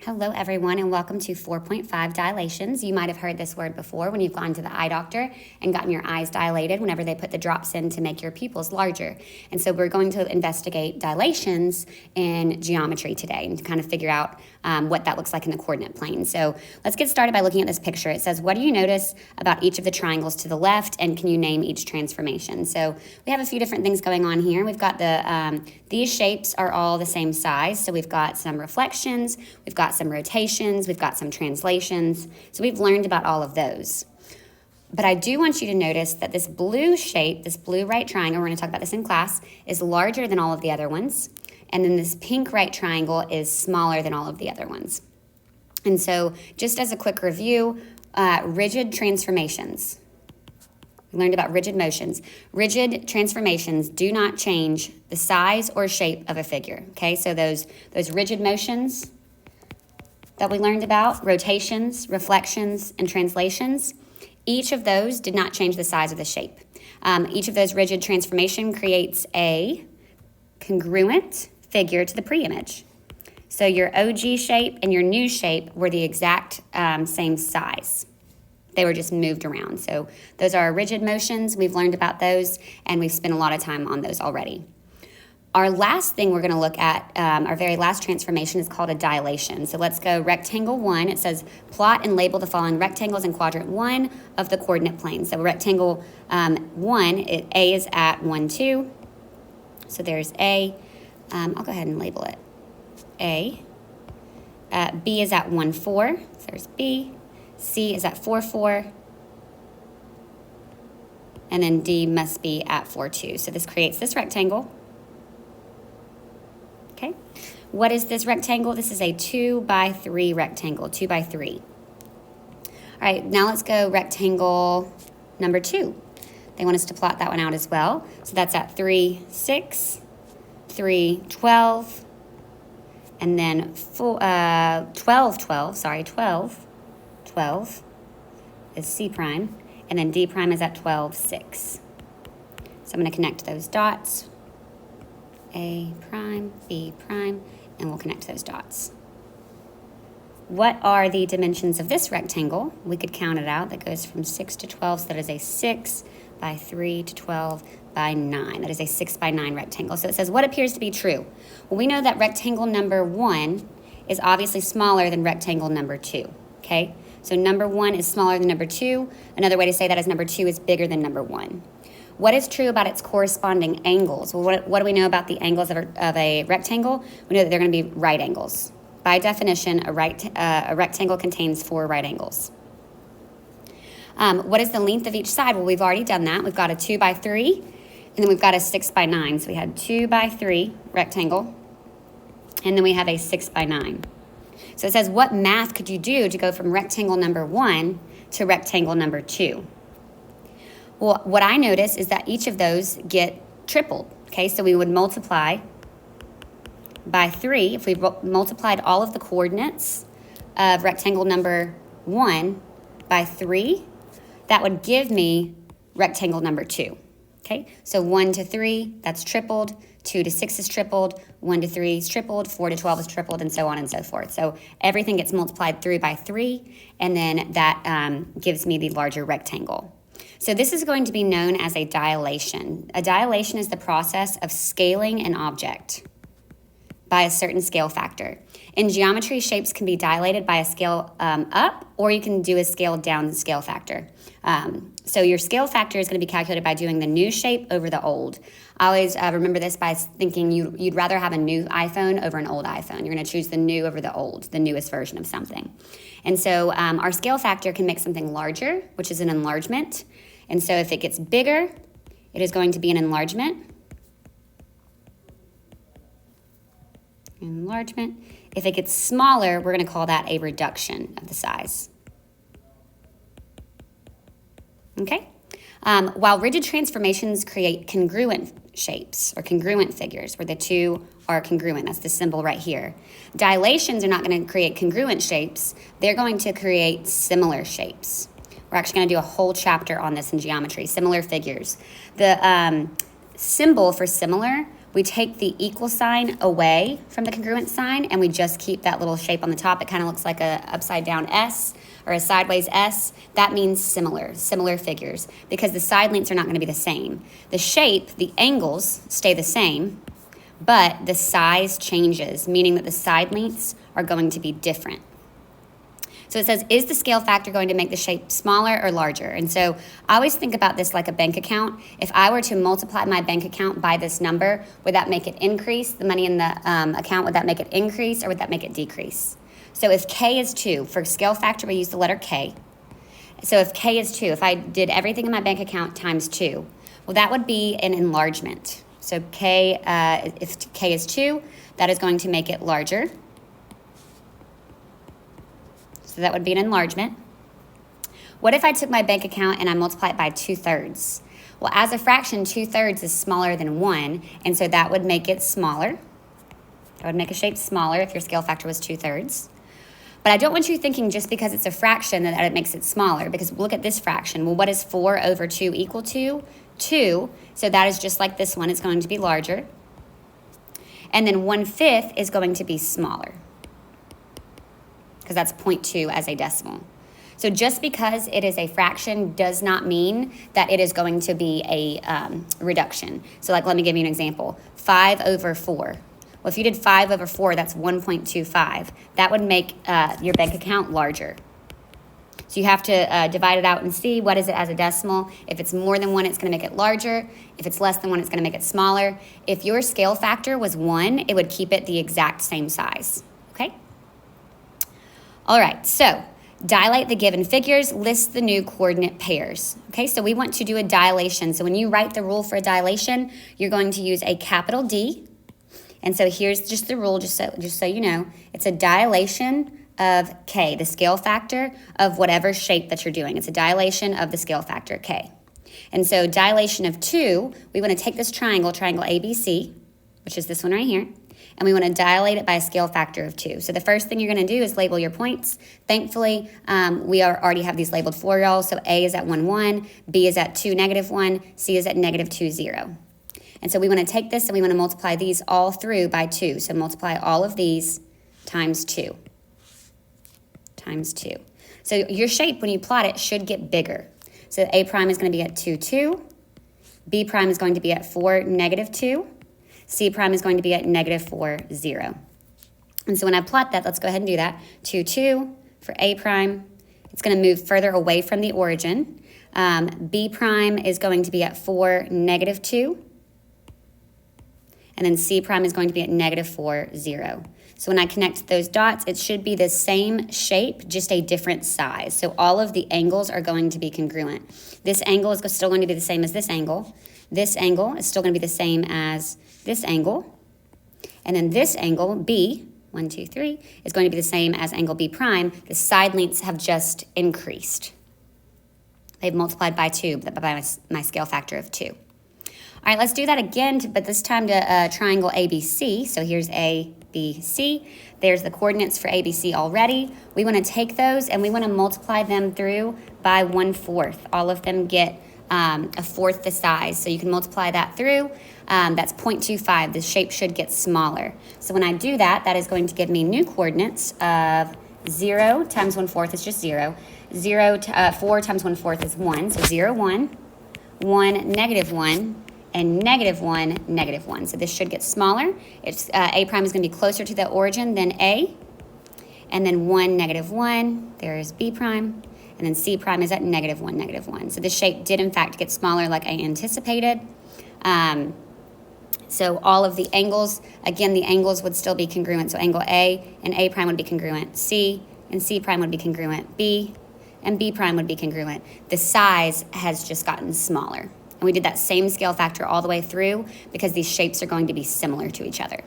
Hello, everyone, and welcome to 4.5 dilations. You might have heard this word before when you've gone to the eye doctor and gotten your eyes dilated whenever they put the drops in to make your pupils larger. And so we're going to investigate dilations in geometry today and kind of figure out what that looks like in the coordinate plane. So let's get started by looking at this picture. It says, what do you notice about each of the triangles to the left, and can you name each transformation? So we have a few different things going on here. We've got these shapes are all the same size. So we've got some reflections, we've got some rotations, we've got some translations. So we've learned about all of those. But I do want you to notice that this blue shape, this blue right triangle, we're going to talk about this in class, is larger than all of the other ones. And then this pink right triangle is smaller than all of the other ones. And so just as a quick review, rigid transformations. We learned about rigid motions. Rigid transformations do not change the size or shape of a figure, okay? So those rigid motions that we learned about, rotations, reflections, and translations, each of those did not change the size or the shape. Each of those rigid transformation creates a congruent figure to the pre-image. So your OG shape and your new shape were the exact same size. They were just moved around. So those are rigid motions. We've learned about those, and we've spent a lot of time on those already. Our last thing we're going to look at, our very last transformation, is called a dilation. So let's go rectangle 1. It says plot and label the following rectangles in quadrant 1 of the coordinate plane. So rectangle 1, A is at 1, 2. So there's A. I'll go ahead and label it A. B is at 1, 4. So there's B. C is at 4, 4. And then D must be at 4, 2. So this creates this rectangle. Okay. What is this rectangle? This is a 2 by 3 rectangle, 2 by 3. All right, now let's go rectangle number 2. They want us to plot that one out as well. So that's at 3, 6, 3, 12, and then 12, 12 is C prime, and then D prime is at 12, 6. So I'm going to connect those dots, A prime, B prime, and we'll connect those dots. What are the dimensions of this rectangle? We could count it out. That goes from 6 to 12, so that is a 6 by 3 to 12 by 9. That is a 6 by 9 rectangle. So it says, what appears to be true? Well, we know that rectangle number 1 is obviously smaller than rectangle number 2, okay? So number 1 is smaller than number 2. Another way to say that is number 2 is bigger than number 1. What is true about its corresponding angles? Well, what do we know about the angles of a rectangle? We know that they're going to be right angles. By definition, a rectangle contains 4 right angles. What is the length of each side? Well, we've already done that. We've got a 2 by 3, and then we've got a 6 by 9. So we had 2 by 3 rectangle, and then we have a 6 by 9. So it says, what math could you do to go from rectangle number 1 to rectangle number 2? Well, what I notice is that each of those get tripled. Okay, so we would multiply by 3. If we multiplied all of the coordinates of rectangle number 1 by 3, that would give me rectangle number 2. Okay, so 1 to 3, that's tripled. 2 to 6 is tripled, 1 to 3 is tripled, 4 to 12 is tripled, and so on and so forth. So everything gets multiplied through by 3, and then that gives me the larger rectangle. So this is going to be known as a dilation. A dilation is the process of scaling an object by a certain scale factor. In geometry, shapes can be dilated by a scale up, or you can do a scale down scale factor. So your scale factor is going to be calculated by doing the new shape over the old. I always remember this by thinking you'd rather have a new iPhone over an old iPhone. You're going to choose the new over the old, the newest version of something. And so our scale factor can make something larger, which is an enlargement. And so if it gets bigger, it is going to be an enlargement. Enlargement. If it gets smaller, we're going to call that a reduction of the size. Okay? While rigid transformations create congruent shapes or congruent figures where the two are congruent, that's the symbol right here. Dilations are not going to create congruent shapes. They're going to create similar shapes. We're actually going to do a whole chapter on this in geometry, similar figures. The symbol for similar we take the equal sign away from the congruent sign and we just keep that little shape on the top. It kind of looks like a upside down S or a sideways S. That means similar figures, because the side lengths are not going to be the same. The shape, the angles stay the same, but the size changes, meaning that the side lengths are going to be different. So it says, is the scale factor going to make the shape smaller or larger? And so I always think about this like a bank account. If I were to multiply my bank account by this number, would that make it increase? The money in the account, would that make it increase or would that make it decrease? So if K is 2, for scale factor, we use the letter K. So if K is 2, if I did everything in my bank account times 2, well, that would be an enlargement. So K, if K is 2, that is going to make it larger. So that would be an enlargement. What if I took my bank account and I multiply it by 2/3? Well, as a fraction, 2/3 is smaller than 1, and so that would make it smaller. That would make a shape smaller if your scale factor was 2/3. But I don't want you thinking just because it's a fraction that it makes it smaller, because look at this fraction. Well, what is 4 over 2 equal to? 2. So that is just like this one. It's going to be larger. And then 1/5 is going to be smaller, because that's 0.2 as a decimal. So just because it is a fraction does not mean that it is going to be a reduction. So like, let me give you an example. 5 over 4. Well, if you did 5 over 4, that's 1.25. That would make your bank account larger. So you have to divide it out and see what is it as a decimal. If it's more than 1, it's going to make it larger. If it's less than 1, it's going to make it smaller. If your scale factor was 1, it would keep it the exact same size. Okay? All right, so dilate the given figures, list the new coordinate pairs. Okay, so we want to do a dilation. So when you write the rule for a dilation, you're going to use a capital D. And so here's just the rule, just so you know. It's a dilation of K, the scale factor of whatever shape that you're doing. It's a dilation of the scale factor K. And so dilation of 2, we want to take this triangle ABC, which is this one right here, and we want to dilate it by a scale factor of 2. So the first thing you're going to do is label your points. Thankfully, we already have these labeled for y'all. So A is at 1, 1, B is at 2, -1, C is at -2, 0. And so we want to take this and we want to multiply these all through by 2. So multiply all of these times 2. Times 2. So your shape, when you plot it, should get bigger. So A prime is going to be at 2, 2. B prime is going to be at 4, -2. C prime is going to be at -4, 0. And so when I plot that, let's go ahead and do that. 2, 2 for A prime. It's going to move further away from the origin. B prime is going to be at 4, -2. And then C prime is going to be at -4, 0. So when I connect those dots, it should be the same shape, just a different size. So all of the angles are going to be congruent. This angle is still going to be the same as this angle. This angle is still going to be the same as this angle. And then this angle, B, 1, 2, 3, is going to be the same as angle B prime. The side lengths have just increased. They've multiplied by 2, by my scale factor of 2. All right, let's do that again, but this time to triangle ABC. So here's A, B, C. There's the coordinates for ABC already. We want to take those and we want to multiply them through by 1/4. All of them get a fourth the size. So you can multiply that through. That's 0.25. The shape should get smaller. So when I do that, that is going to give me new coordinates of 0 times 1/4 is just 0. 4 times 1/4 is 1. So 0, 1, 1, -1, and -1, -1. So this should get smaller. It's A prime is going to be closer to the origin than A. And then 1, -1, there's B prime. And then C prime is at -1, -1. So this shape did in fact get smaller like I anticipated. So all of the angles, again, the angles would still be congruent. So angle A and A prime would be congruent. C and C prime would be congruent. B and B prime would be congruent. The size has just gotten smaller. And we did that same scale factor all the way through because these shapes are going to be similar to each other.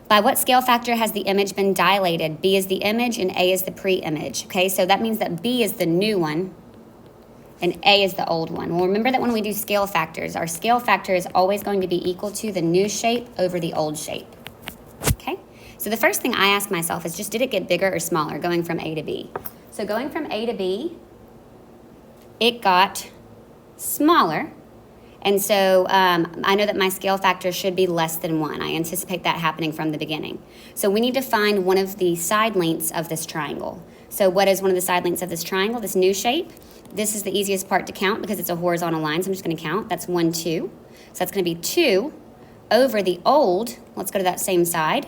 By what scale factor has the image been dilated? B is the image and A is the pre-image. Okay, so that means that B is the new one and A is the old one. Well, remember that when we do scale factors, our scale factor is always going to be equal to the new shape over the old shape. Okay, so the first thing I ask myself is just, did it get bigger or smaller going from A to B? So going from A to B, it got smaller, And so I know that my scale factor should be less than 1. I anticipate that happening from the beginning. So we need to find one of the side lengths of this triangle. So what is one of the side lengths of this triangle, this new shape? This is the easiest part to count because it's a horizontal line, so I'm just going to count. That's 1, 2. So that's going to be 2 over the old. Let's go to that same side.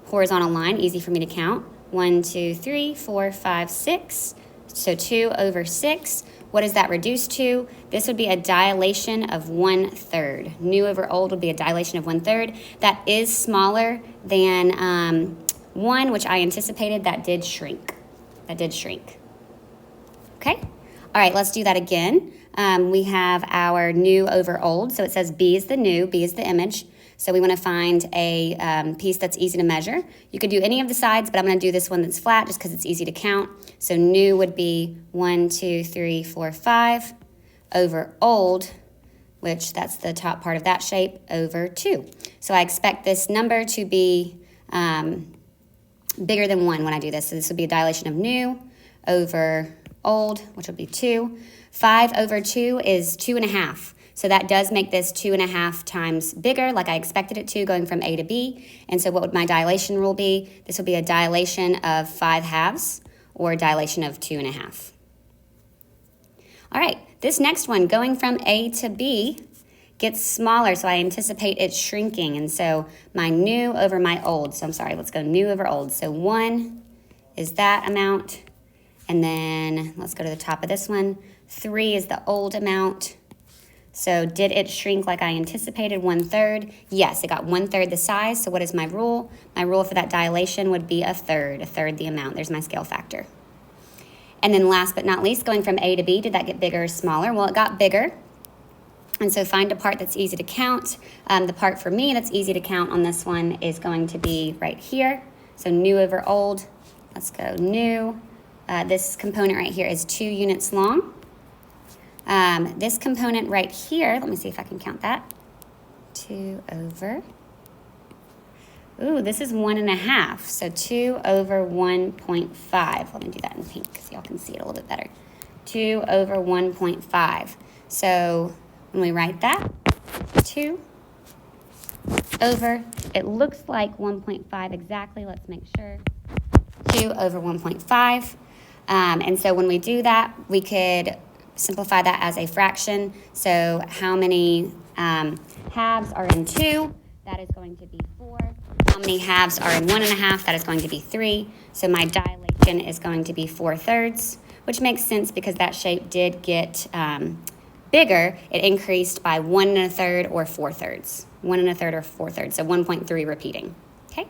Horizontal line, easy for me to count. 1, 2, 3, 4, 5, 6. So 2 over 6. What does that reduce to? This would be a dilation of 1/3. New over old would be a dilation of 1/3. That is smaller than 1, which I anticipated. That did shrink. Okay? All right, let's do that again. We have our new over old. So it says B is the new, B is the image. So we want to find a piece that's easy to measure. You could do any of the sides, but I'm going to do this one that's flat just because it's easy to count. So new would be 1, 2, 3, 4, 5 over old, which that's the top part of that shape, over 2. So I expect this number to be bigger than 1 when I do this. So this would be a dilation of new over old, which would be 2. 5 over 2 is 2.5. So that does make this 2.5 times bigger, like I expected it to, going from A to B. And so what would my dilation rule be? This would be a dilation of 5/2, or a dilation of 2.5. All right, this next one, going from A to B, gets smaller, so I anticipate it shrinking. And so my new over my old. So I'm sorry, let's go new over old. So 1 is that amount. And then let's go to the top of this one. 3 is the old amount. So did it shrink like I anticipated, 1/3? Yes, it got 1/3 the size. So what is my rule? My rule for that dilation would be a third the amount. There's my scale factor. And then last but not least, going from A to B, did that get bigger or smaller? Well, it got bigger. And so find a part that's easy to count. The part for me that's easy to count on this one is going to be right here. So new over old. Let's go new. This component right here is 2 units long. This component right here, let me see if I can count that. 2 over. Ooh, this is 1.5. So 2 over 1.5. Let me do that in pink so y'all can see it a little bit better. 2 over 1.5. So when we write that, 2 over, it looks like 1.5 exactly. Let's make sure. 2 over 1.5. And so when we do that, we could simplify that as a fraction. So how many halves are in 2? That is going to be 4. How many halves are in 1.5? That is going to be 3. So my dilation is going to be 4/3, which makes sense because that shape did get bigger. It increased by 1.25 or 4/3. 1.25 or 4/3. So 1.3 repeating. Okay.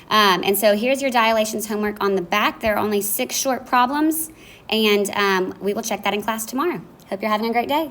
And so here's your dilations homework on the back. There are only 6 short problems, and we will check that in class tomorrow. Hope you're having a great day.